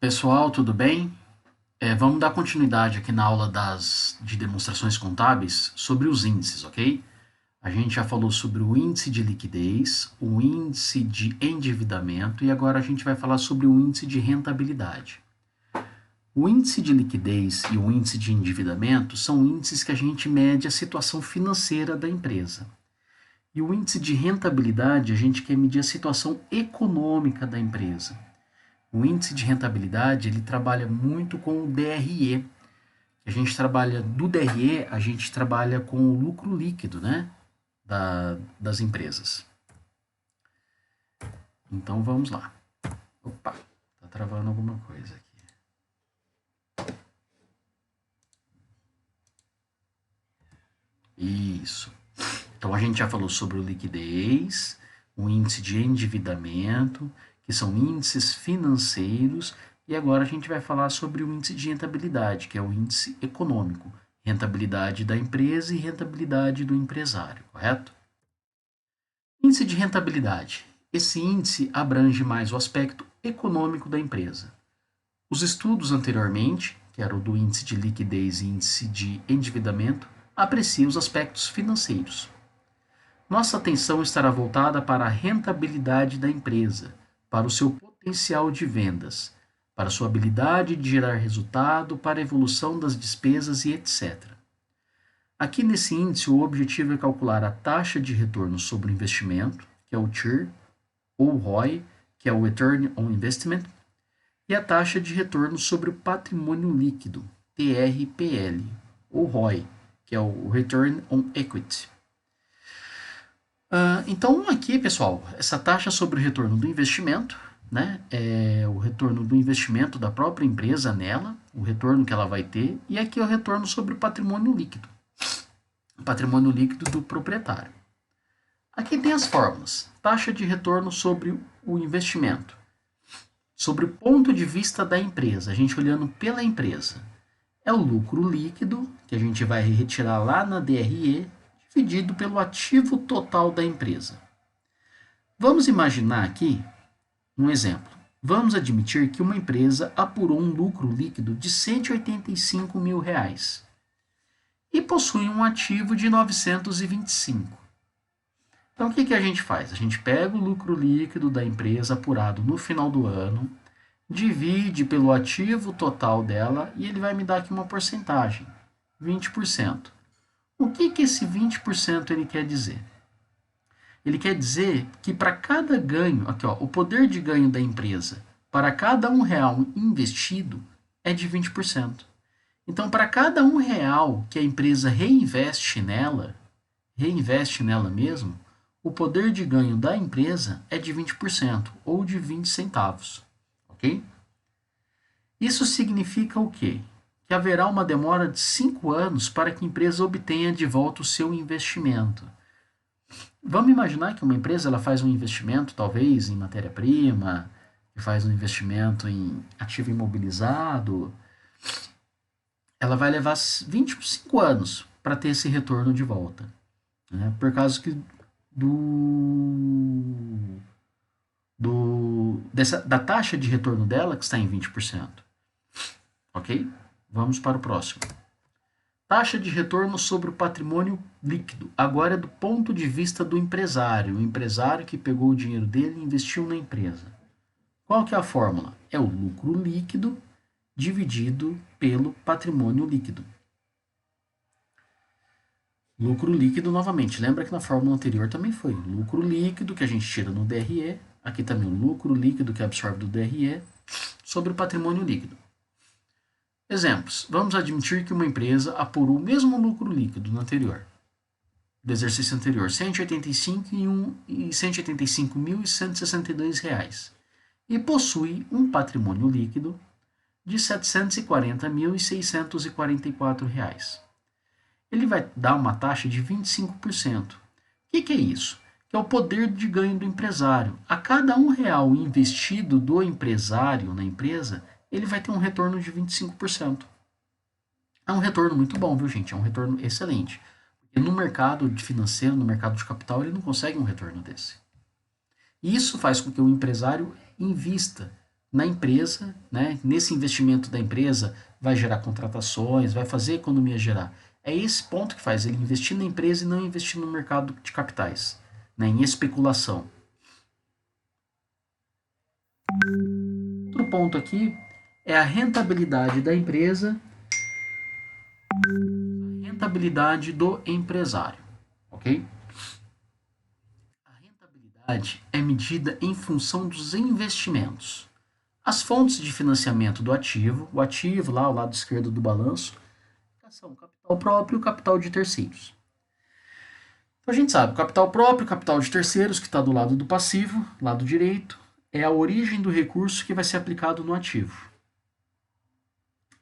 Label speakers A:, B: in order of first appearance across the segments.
A: Pessoal, tudo bem? Vamos dar continuidade aqui na aula de demonstrações contábeis sobre os índices, ok? A gente já falou sobre o índice de liquidez, o índice de endividamento e agora a gente vai falar sobre o índice de rentabilidade. O índice de liquidez e o índice de endividamento são índices que a gente mede a situação financeira da empresa. E o índice de rentabilidade a gente quer medir a situação econômica da empresa. O índice de rentabilidade, ele trabalha muito com o DRE. A gente trabalha do DRE, a gente trabalha com o lucro líquido, né, das empresas. Então vamos lá. Opa, tá travando alguma coisa aqui. Isso. Então a gente já falou sobre o liquidez, o índice de endividamento, que são índices financeiros, e agora a gente vai falar sobre o índice de rentabilidade, que é o índice econômico, rentabilidade da empresa e rentabilidade do empresário, correto? Índice de rentabilidade. Esse índice abrange mais o aspecto econômico da empresa. Os estudos anteriormente, que era o do índice de liquidez e índice de endividamento, apreciam os aspectos financeiros. Nossa atenção estará voltada para a rentabilidade da empresa, para o seu potencial de vendas, para sua habilidade de gerar resultado, para a evolução das despesas e etc. Aqui nesse índice, o objetivo é calcular a taxa de retorno sobre o investimento, que é o TIR, ou ROI, que é o Return on Investment, e a taxa de retorno sobre o patrimônio líquido, TRPL, ou ROI, que é o Return on Equity. Então, aqui, pessoal, essa taxa sobre o retorno do investimento, né, é o retorno do investimento da própria empresa nela, o retorno que ela vai ter, e aqui é o retorno sobre o patrimônio líquido do proprietário. Aqui tem as fórmulas. Taxa de retorno sobre o investimento. Sobre o ponto de vista da empresa, a gente olhando pela empresa. É o lucro líquido, que a gente vai retirar lá na DRE, dividido pelo ativo total da empresa. Vamos imaginar aqui um exemplo. Vamos admitir que uma empresa apurou um lucro líquido de 185 mil reais e possui um ativo de 925. Então, o que a gente faz? A gente pega o lucro líquido da empresa apurado no final do ano, divide pelo ativo total dela e ele vai me dar aqui uma porcentagem, 20%. O que esse 20% ele quer dizer? Ele quer dizer que para cada ganho, aqui ó, o poder de ganho da empresa, para cada R$ 1 investido, é de 20%. Então, para cada R$ 1 que a empresa reinveste nela mesmo, o poder de ganho da empresa é de 20%, ou de 20 centavos. Ok? Isso significa o quê? Que haverá uma demora de 5 anos para que a empresa obtenha de volta o seu investimento. Vamos imaginar que uma empresa ela faz um investimento, talvez, em matéria-prima, que faz um investimento em ativo imobilizado. Ela vai levar 25 anos para ter esse retorno de volta. Né? Por causa que da taxa de retorno dela, que está em 20%. Ok? Vamos para o próximo. Taxa de retorno sobre o patrimônio líquido. Agora é do ponto de vista do empresário. O empresário que pegou o dinheiro dele e investiu na empresa. Qual que é a fórmula? É o lucro líquido dividido pelo patrimônio líquido. Lucro líquido novamente. Lembra que na fórmula anterior também foi lucro líquido que a gente tira no DRE. Aqui também o lucro líquido que absorve do DRE sobre o patrimônio líquido. Exemplos. Vamos admitir que uma empresa apurou o mesmo lucro líquido no anterior, do exercício anterior, R$ 185.162 e possui um patrimônio líquido de R$ 740.644. Ele vai dar uma taxa de 25%. O que é isso? Que é o poder de ganho do empresário. A cada R$ 1 investido do empresário na empresa, ele vai ter um retorno de 25%. É um retorno muito bom, viu, gente? É um retorno excelente. Porque no mercado financeiro, no mercado de capital, ele não consegue um retorno desse. Isso faz com que o empresário invista na empresa, né? Nesse investimento da empresa vai gerar contratações, vai fazer a economia gerar. É esse ponto que faz ele investir na empresa e não investir no mercado de capitais, né? Em especulação. Outro ponto aqui é a rentabilidade da empresa, a rentabilidade do empresário, ok? A rentabilidade é medida em função dos investimentos. As fontes de financiamento do ativo, o ativo lá ao lado esquerdo do balanço, são capital próprio e capital de terceiros. Então a gente sabe, capital próprio, capital de terceiros, que está do lado do passivo, lado direito, é a origem do recurso que vai ser aplicado no ativo.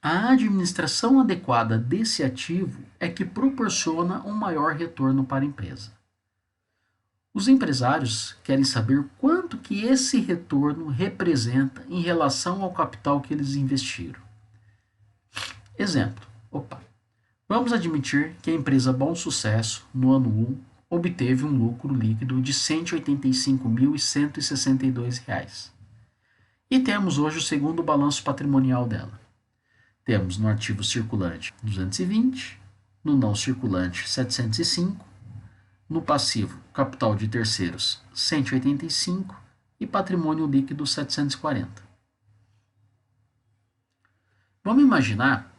A: A administração adequada desse ativo é que proporciona um maior retorno para a empresa. Os empresários querem saber quanto que esse retorno representa em relação ao capital que eles investiram. Exemplo. Vamos admitir que a empresa Bom Sucesso, no ano 1, obteve um lucro líquido de R$ 185.162. E temos hoje o segundo balanço patrimonial dela. Temos no ativo circulante 220, no não circulante 705, no passivo capital de terceiros 185 e patrimônio líquido 740. Vamos imaginar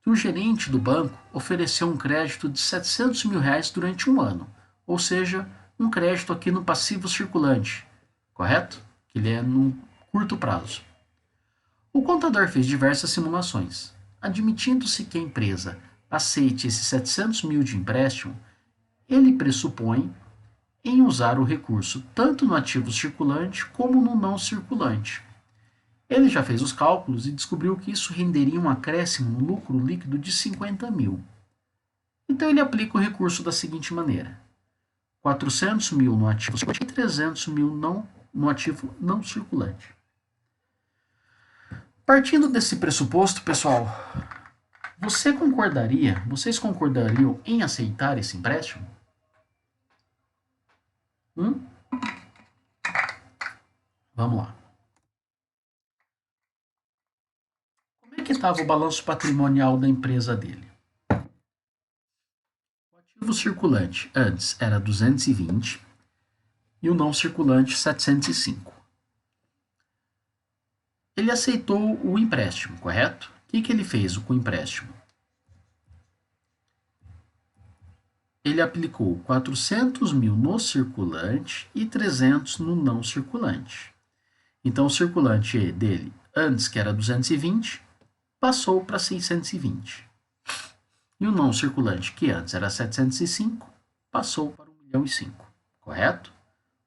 A: que o gerente do banco ofereceu um crédito de R$ 700 mil durante um ano, ou seja, um crédito aqui no passivo circulante, correto? Que ele é no curto prazo. O contador fez diversas simulações, admitindo-se que a empresa aceite esses 700 mil de empréstimo, ele pressupõe em usar o recurso tanto no ativo circulante como no não circulante. Ele já fez os cálculos e descobriu que isso renderia um acréscimo no lucro líquido de 50 mil. Então ele aplica o recurso da seguinte maneira: 400 mil no ativo circulante e 300 mil no ativo não circulante. Partindo desse pressuposto, pessoal, vocês concordariam em aceitar esse empréstimo? Vamos lá. Como é que estava o balanço patrimonial da empresa dele? O ativo circulante antes era 220 e o não circulante 705. Ele aceitou o empréstimo, correto? O que ele fez com o empréstimo? Ele aplicou 400 mil no circulante e 300 no não circulante. Então, o circulante dele, antes que era 220, passou para 620. E o não circulante, que antes era 705, passou para 1.005, correto?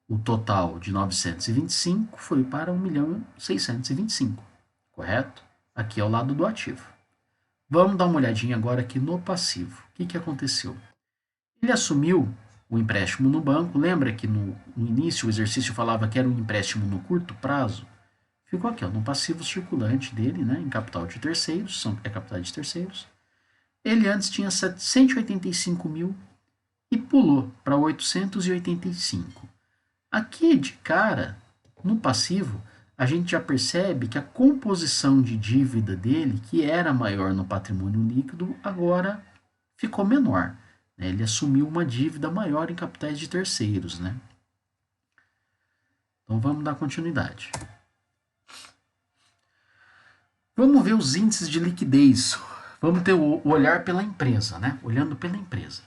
A: O total de 925 foi para 1.625, correto? Aqui é o lado do ativo. Vamos dar uma olhadinha agora aqui no passivo. O que aconteceu? Ele assumiu o empréstimo no banco. Lembra que no início o exercício falava que era um empréstimo no curto prazo? Ficou aqui, no passivo circulante dele, né, em capital de terceiros, é capital de terceiros. Ele antes tinha 785 mil e pulou para 885. Aqui de cara, no passivo, a gente já percebe que a composição de dívida dele, que era maior no patrimônio líquido, agora ficou menor. Ele assumiu uma dívida maior em capitais de terceiros, né? Então vamos dar continuidade. Vamos ver os índices de liquidez. Vamos ter o olhar pela empresa, né? Olhando pela empresa.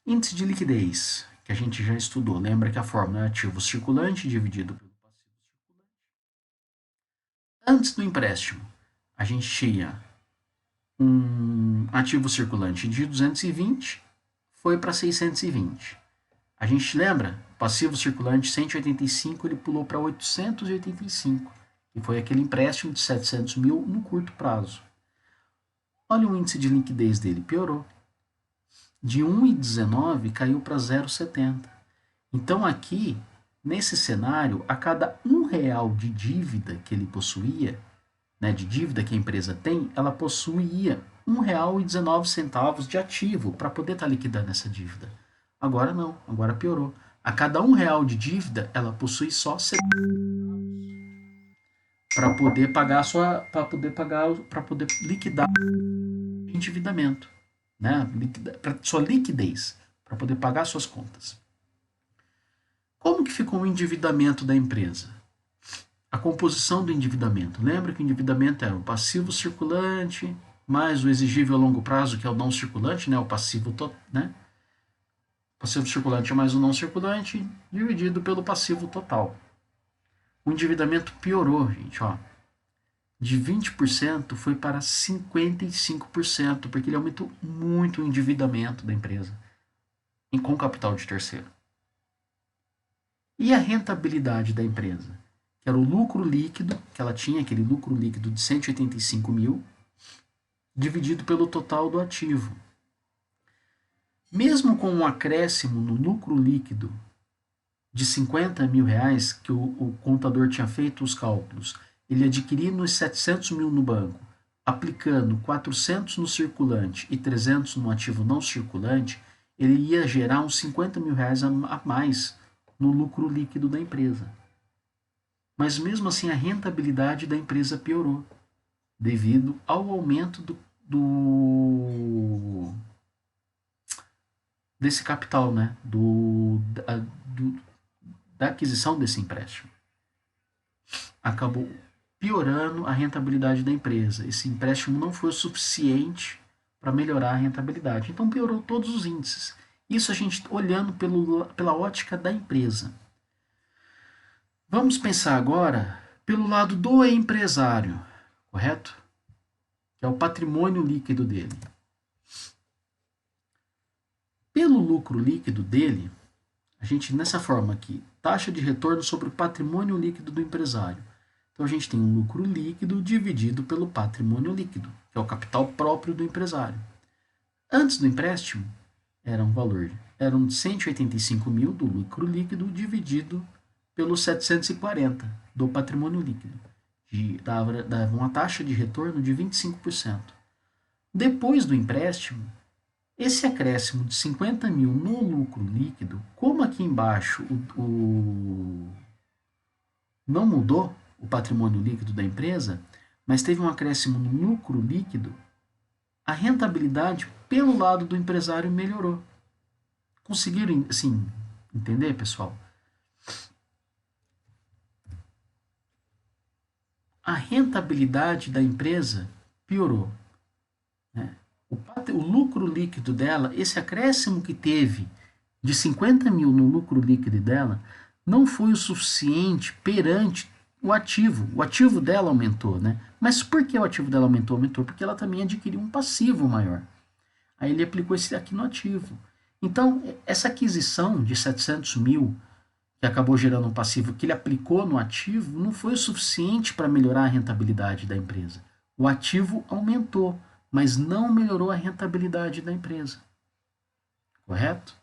A: Índice de liquidez, que a gente já estudou. Lembra que a fórmula é ativo circulante dividido pelo passivo circulante. Antes do empréstimo, a gente tinha um ativo circulante de 220, foi para 620. A gente lembra? Passivo circulante 185, ele pulou para 885. E foi aquele empréstimo de 700 mil no curto prazo. Olha o índice de liquidez dele, piorou. De 1,19 caiu para 0,70. Então aqui, nesse cenário, a cada R$1 de dívida que ele possuía, né, de dívida que a empresa tem, ela possuía R$1,19 de ativo para poder estar liquidando essa dívida. Agora não, agora piorou. A cada R$1 de dívida, ela possui só 70. para poder pagar para poder liquidar o endividamento, né? Para sua liquidez, para poder pagar suas contas. Como que ficou o endividamento da empresa? A composição do endividamento. Lembra que o endividamento é o passivo circulante mais o exigível a longo prazo, que é o não circulante, né? O passivo, né? Passivo circulante mais o não circulante dividido pelo passivo total. O endividamento piorou, gente, ó. De 20% foi para 55%, porque ele aumentou muito o endividamento da empresa com capital de terceiro. E a rentabilidade da empresa? Que era o lucro líquido, que ela tinha aquele lucro líquido de 185 mil, dividido pelo total do ativo. Mesmo com um acréscimo no lucro líquido de 50 mil reais, que o contador tinha feito os cálculos, ele adquirindo os 700 mil no banco, aplicando 400 no circulante e 300 no ativo não circulante, ele ia gerar uns 50 mil reais a mais no lucro líquido da empresa. Mas mesmo assim a rentabilidade da empresa piorou, devido ao aumento desse capital, né? Da aquisição desse empréstimo. Acabou piorando a rentabilidade da empresa. Esse empréstimo não foi o suficiente para melhorar a rentabilidade. Então piorou todos os índices. Isso a gente olhando pela ótica da empresa. Vamos pensar agora pelo lado do empresário, correto? Que é o patrimônio líquido dele. Pelo lucro líquido dele, a gente, nessa forma aqui, taxa de retorno sobre o patrimônio líquido do empresário. Então a gente tem um lucro líquido dividido pelo patrimônio líquido, que é o capital próprio do empresário. Antes do empréstimo, eram 185 mil do lucro líquido dividido pelos 740 do patrimônio líquido. Dava uma taxa de retorno de 25%. Depois do empréstimo, esse acréscimo de 50 mil no lucro líquido, como aqui embaixo não mudou o patrimônio líquido da empresa, mas teve um acréscimo no lucro líquido, a rentabilidade pelo lado do empresário melhorou. Conseguiram, assim, entender, pessoal? A rentabilidade da empresa piorou, né? O lucro líquido dela, esse acréscimo que teve de 50 mil no lucro líquido dela, não foi o suficiente perante o ativo. O ativo dela aumentou, né? Mas por que o ativo dela aumentou? Aumentou porque ela também adquiriu um passivo maior. Aí ele aplicou esse aqui no ativo. Então, essa aquisição de 700 mil, que acabou gerando um passivo que ele aplicou no ativo, não foi o suficiente para melhorar a rentabilidade da empresa. O ativo aumentou, mas não melhorou a rentabilidade da empresa. Correto?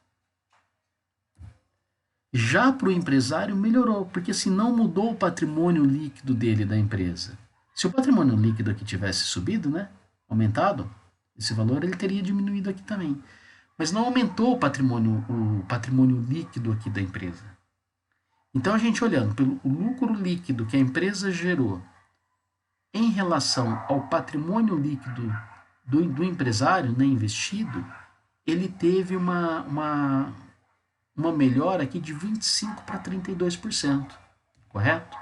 A: Já para o empresário melhorou, porque se não mudou o patrimônio líquido dele da empresa. Se o patrimônio líquido aqui tivesse subido, né, aumentado, esse valor ele teria diminuído aqui também. Mas não aumentou o patrimônio líquido aqui da empresa. Então a gente olhando pelo lucro líquido que a empresa gerou em relação ao patrimônio líquido do empresário, né, investido, ele teve uma melhora aqui de 25% para 32%, correto?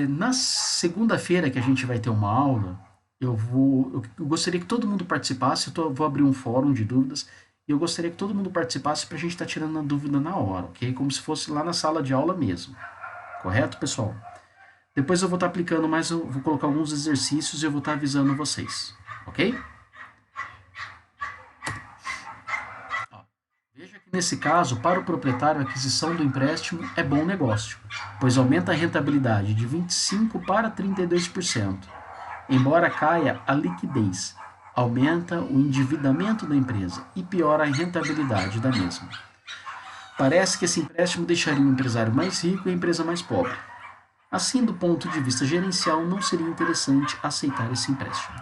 A: Na segunda-feira que a gente vai ter uma aula, eu gostaria que todo mundo participasse, vou abrir um fórum de dúvidas, e eu gostaria que todo mundo participasse para a gente estar tirando a dúvida na hora, ok? Como se fosse lá na sala de aula mesmo, correto, pessoal? Depois eu vou estar aplicando mais, eu vou colocar alguns exercícios e eu vou estar avisando vocês, ok? Veja que nesse caso, para o proprietário, a aquisição do empréstimo é bom negócio, pois aumenta a rentabilidade de 25% para 32%. Embora caia a liquidez, aumenta o endividamento da empresa e piora a rentabilidade da mesma. Parece que esse empréstimo deixaria o empresário mais rico e a empresa mais pobre. Assim, do ponto de vista gerencial, não seria interessante aceitar esse empréstimo.